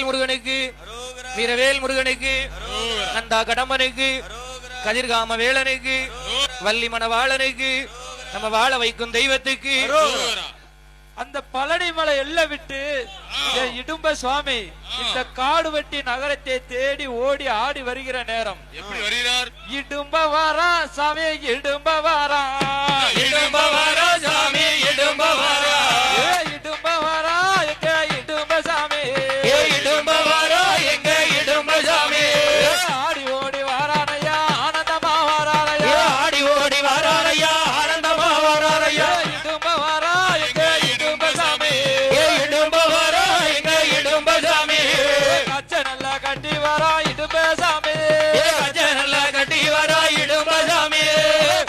முருகனுக்கு, வீரவேல் முருகனுக்கு, நந்தா கடம்பனுக்கு, கதிர்காம வேளனுக்கு, வள்ளி மணவாளனுக்கு, நம்ம வாழ வைக்கும் தெய்வத்துக்கு, அந்த பழனிமலை எல்லை விட்டு இடும்ப சுவாமி இந்த காடு வெட்டி நகரத்தை தேடி ஓடி ஆடி வருகிற நேரம். எப்படி வருகிறார்? இடும்ப வாரா சாமி, இடும்ப வாரா, இடும்ப வாரா சாமி, இடும்ப வாரா, இடும்ப வாரா எங்க இடும்ப சாமி, இடும்ப வாரா எங்க இடும்ப சாமி, ஆடி ஓடி வாரானையா ஆனந்தமா வாரானையா, ஆடி ஓடி வாரானையா ஆனந்தமா வாரானையா, இடும்ப வாரா எங்க இடும்ப சாமி, இடும்ப வாரா எங்க இடும்ப சாமி, கச்ச நல்லா கட்டி வாரா இடும்ப சாமி, கச்ச நல்லா கட்டி வாரா இடும்ப சாமி,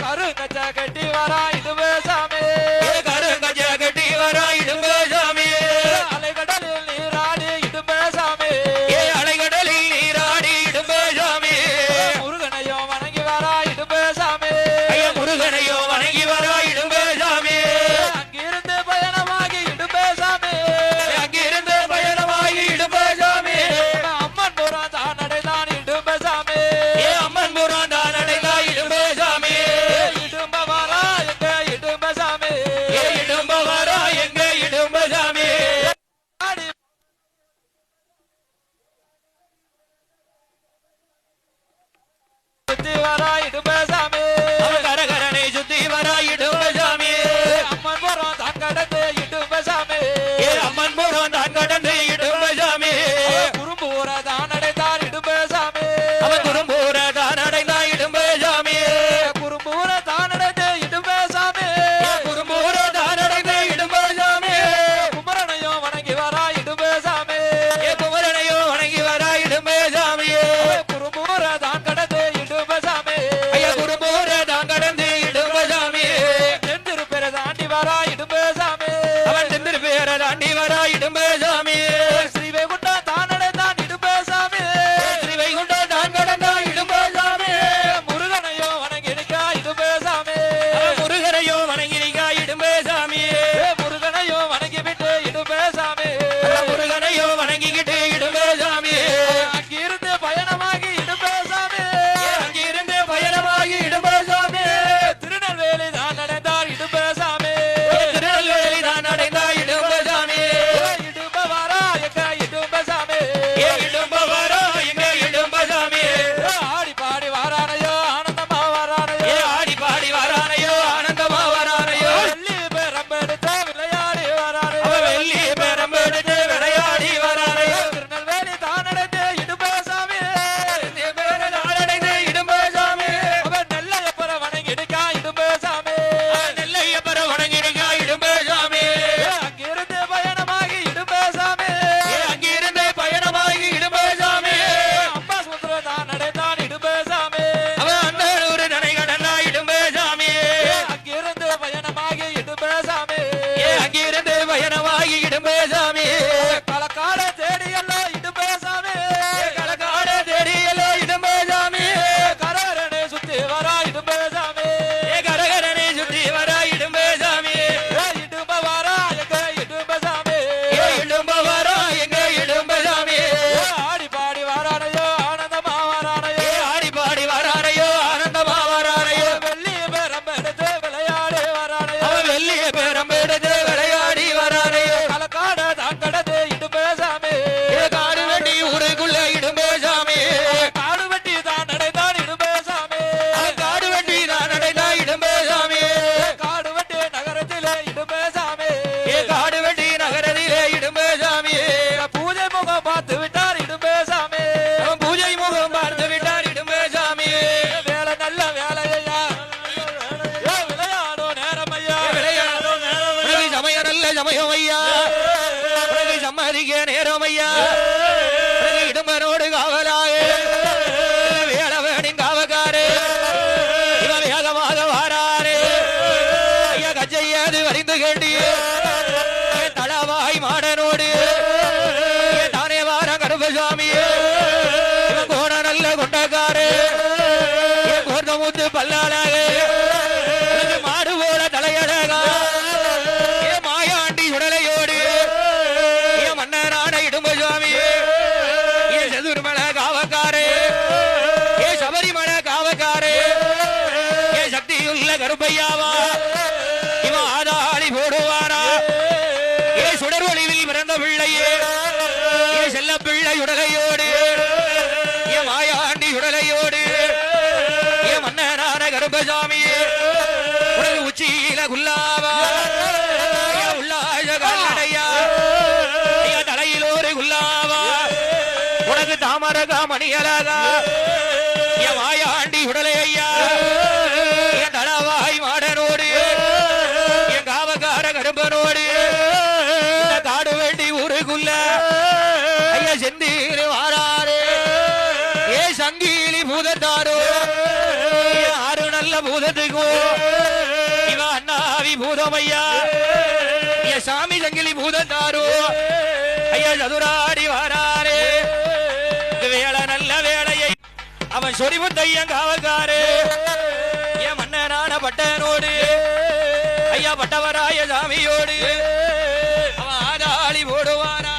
கருங்கச்ச கட்டி வாரா இடும்ப சாமி, கருங்கச்ச கட்டி வாரா இடும்ப சாமி, அலைகடலில் நீராடி இடும்ப சாமி, அலைகடலில் நீராடி இடும்ப சாமி, முருகனையும் வணங்கி வாரா இடும்ப சாமி, முருகனையோ வணங்கி வரா இடும்ப சாமி, அங்கிருந்து பயணமாகி இடும்ப சாமி, அங்கிருந்து பயணமாகி இடும்ப சாமி, அம்மன் புறம் தான் அடைதான் இடும்ப சாமி, அம்மன் புறம் தான் அடைந்தா இடும்ப சாமி, இடும்ப வாரா எங்க இடும்ப சாமி, இடும்ப வரா எங்க இடும்ப சாமி, ஆடி சுத்தி வாரா இடும்ப சாமி, அவன் கரகரனை சுத்தி வரா இடும்ப சாமி, அம்மன் புறம் தான் கடந்து இடும்ப சாமி, அம்மன் புறம் தான் கடந்து இடும்ப சாமி, குறும்பூர தான் அடைதான் இடும்ப சாமி, அவன் குறும்பூர தான் அடைந்தா இடும்ப சாமி, குறும்பூர தான் அடைந்து இடும்ப சாமி, குறும்பூர தான் அடைந்த இடும்ப சாமி, குமரனையும் வணங்கி வாரா இடும்ப சாமி, குமரனையோ வணங்கி வரா இடும்ப சாமி, குறும்பூர தான் கடந்து இடும்ப சாமி, குறும்பூர தான் கடந்து இடும்ப சாமி, தென்திருப்பெற தாண்டி வாரா இடும்ப சாமி, அவன் செந்திரு பேர தாண்டி வரா இடும்ப சாமி, ஸ்ரீவைகுண்டம் தான் அடைந்தான் இடும்ப சாமி, ஸ்ரீ வைகுண்டம் தான் கடந்தா இடும்ப சாமி, முருகனையும் வணங்கி நிற்கா இடும்ப சாமி, முருகனையோ வணங்கி நிற்கா இடும்ப சாமி, முருகனையும் வணங்கி விட்டு இடும்ப சாமி, முருகனையோ வணங்கிக்கிட்டு இடும்ப சாமி, அங்கிருந்து பயணமாகி இடும்ப சாமி, அங்கிருந்து பயணமாகி இடும்ப சாமி, திருநெல்வேலி தான் அடைந்தார் இடும்ப சாமி, திருநெல்வேலி தான் அடைந்தா இடும்ப சாமி, இடும்ப வாரா எங்க இடும்ப சாமி, இடும்ப வரா எங்க இடும்ப சாமி, ஆடி பாடி வாரானையோ ஆனந்தமா வாரானையோ, ஆடி பாடி வரானையோ ஆனந்தமா வரானையோ, வெள்ளி பெரம்பெடுத்த விளையாடி வாரானையோ, அவன் வெள்ளி பெரம்பெடுத்து விளையாடி வரானையோ, திருநெல்வேலி தான் அடைந்து இடும்ப சாமி, அடைந்து இடும்ப சாமி, அவன் நெல்லையப்பர வணங்கி நிற்கா இடும்ப சாமி, நெல்லையப்பர வணங்கி நிற்கா இடும்ப சாமி, அங்கிருந்து பயணமாகி இடும்ப சாமி, அங்கிருந்து பயணமாகி இடும்ப சாமி, அம்மா சுந்தர தான் அடைந்தான் இடும்ப சாமி, அவன் அண்ணனூர் நனை கடந்தா இடும்ப சாமி, அங்கிருந்து பயணமாகி இடும்ப சாமி, அங்கிருந்து பயணமாகி இடும்ப சாமி, களக்கால தேடி எல்லாம் இடும்ப சாமி, களக்காட தெரியல இடும்ப சாமி, கரகரனை சுத்தி வரா இடும்ப சாமி, கரகரனை சுற்றி வரா இடும்ப சாமி, இடும்ப வாரா எங்க இடும்ப சாமி, இடும்ப வரா எங்க இடும்ப சாமி, ஆடி பாடி வாரானையோ ஆனந்தமா வாரானையோ, ஆடி பாடி வரானையோ ஆனந்தமா வரானையோ, வெள்ளி பெரம்ப எடுத்து விளையாடி வாரானையோ, அவன் வெள்ளிய பெரம்பெடுத்து விளையாடி வரானையோ, களக்காட தான் கடந்து இடும்ப சாமி, காடு வெட்டி ஊருக்குள்ள இடும்ப சாமி, காடு வெட்டி தான் அடைந்தான் இடும்ப சாமி, காடு வெட்டி நான் அடைந்தா இடும்ப சாமி, காடு வெட்டி நகரத்திலே இடும்ப சாமி, காடு வெட்டி நகரத்திலே இடும்ப சாமி, பூஜை முகம் பார்த்து விட்டார் இடும்ப சாமி, அவன் பூஜை முகம் பார்த்து விட்டார் இடும்ப சாமி, வேலை நல்ல வேலையா விளையாடும் நேரம் ஐயா, விளையாடும் உனக்கு சமயம் நல்ல சமயம் ஐயா, உனக்கு சம்மதிக்க நேரம் ஐயா, உனக்கு இடும்பனோடு காவலாயே, வேளவனின் காவக்காரே, இவன் வேகமாக வாராரே, ஐயா கச்சையாது வரிந்து கேட்டி, தளவாய் மாடனோடு தானே வார கருப்பசாமி, இவன் கோண நல்ல கொண்டக்காரே, கோர்ந்த மூத்து பல்லாளாக மாடு போல தலையழகா, மாயாண்டி உடலையோடு மன்னரான இடும்ப சுவாமி, ஐயாவா இவன் ஆதாளி போடுவாரா ஏ சுடர் ஒளிவில் பிறந்த பிள்ளையே ஏ செல்ல பிள்ளை உடலையோடு ஏ மாயாண்டி உடலையோடு ஏ மன்னனான கருப்பசாமியே உனக்கு உச்சியில குல்லாவா உள்ளாய கல்லடையா ஐயா தலையிலோரு குல்லாவா உனக்கு தாமரகா மணியலகா என் மாயாண்டி உடலை ஐயா என் தளவாய் மாடனோடு என் காவகார கரும்பனோடு காடு வேண்டி ஊருக்குள்ள ஐயா செந்தீர் வாராரு ஏ சங்கீலி பூதத்தாரோ ஆறு நல்ல பூதத்துக்கும் இவன் அண்ணாவி பூதம் ஐயா என் சாமி சங்கிலி பூதத்தாரோ ஐயா சதுராடி வாராரே வேலை நல்ல வேலையை அவன் சொரிமுத்தையன் காவக்காரே என் மன்னனான பட்டனோடு ஐயா பட்டவராய சாமியோடு அவன் ஆதாளி போடுவானா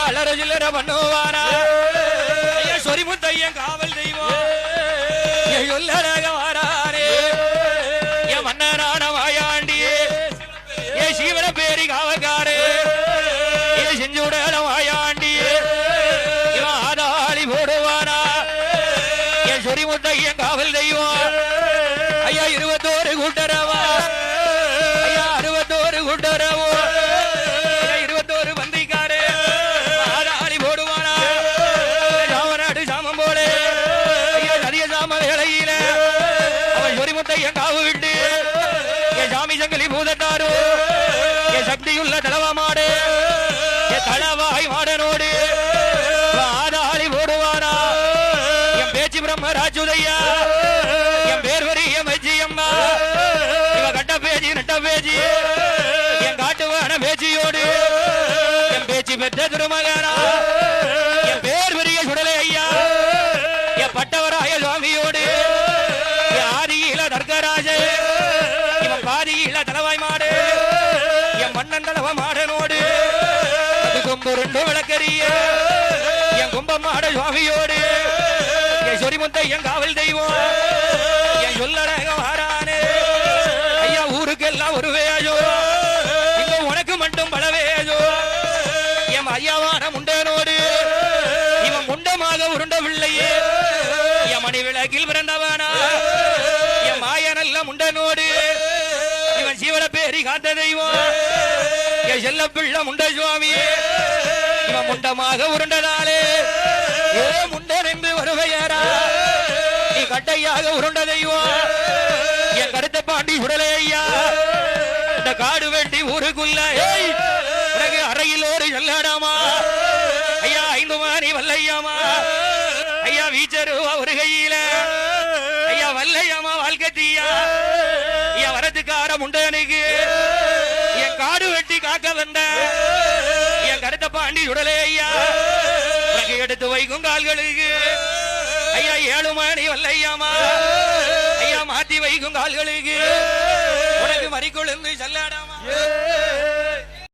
அலற சில்லற பண்ணுவானா ஐயா சொரிமுத்தையன் காவல் தெய்வம் சொல்லழக வாராரே என் மன்னனான மாயாண்டி ஏ சீவன பேரி காவக்காரே ஏ செஞ்சுடல மாயாண்டி இவன் ஆதாளி போடுவானா என் சொரிமுத்தையன் காவல் தெய்வம் ஐயா 21 கூட்டரவா ஐயா 61 கூட்டரவோ 21 பந்திக்காரே ஆதாளி போடுவானா சாமநாடு சாமம் போல ஐயா சரிய சாம வேளையில அவன் சொரிமுத்தையன் காவு விட்டு என் சாமி சங்கிலி பூதத்தாரோ என் சக்தியுள்ள தளவா மாடு என் தளவாய் மாடனோடு ஆதாளி போடுவானா என் பேச்சு பிரம்மராஜுதையா என் பேர் வரிய மஜ்ஜியம்மா இவ கட்ட பேஜி நட்ட பேஜி என் காட்டுவான பேச்சியோடு என் பேச்சு பெற்ற திருமகனா என் பேர் வரிய சுடலை ஐயா என் பட்டவராய சுவாமியோடு என் ஆதியில தர்கராஜ இவன் பாதியில தலவாய் மாடு என் மன்னன் தலவ மாடனோடு கொம்பு 2 விளக்கரிய என் கும்பமாட சுவாமியோடு என் சொரிமுத்தையன் காவல் தெய்வம் என் சொல்லழக வாரானே ஐயா ஊருக்கெல்லாம் ஒரு வேஜோ இங்க உனக்கு மட்டும் பல வேஜோ என் ஐயாவான முண்டனோடு இவன் முண்டமாக உருண்ட பிள்ளையே என் மணி விளக்கில் பிறந்தவனா என் மாய நல்ல முண்டனோடு இவன் சீவன பேரி காத்த தெய்வம் என் செல்ல பிள்ளை முண்ட சுவாமி இவன் முண்டமாக உருண்டதாலே ஏ முண்டன் என்று வருவையரா நீ கட்டையாக உருண்ட தெய்வம் என் கருத்த பாண்டி உடலே ஐயா இந்த காடு வெட்டி ஊருக்குள்ள உனக்கு அறையில் ஒரு செல்லடாமா ஐயா 5 மாணி வல்லையாமா ஐயா வீச்சருவா ஒரு கையில ஐயா வல்லையாமா வாழ்க்கத்தியா ஐயா வரத்துக்கார முண்டனுக்கு என் காடு வெட்டி காக்க வந்த என் கருத்த பாண்டி உடலே ஐயா உனக்கு எடுத்து வைக்கும் கால்களுக்கு ஐயா 7 மணி வல்லையாமா ஐயா மாத்தி வைக்கும் கால்களுக்கு உனக்கு மறிக்கொழுந்து செல்லாடாமா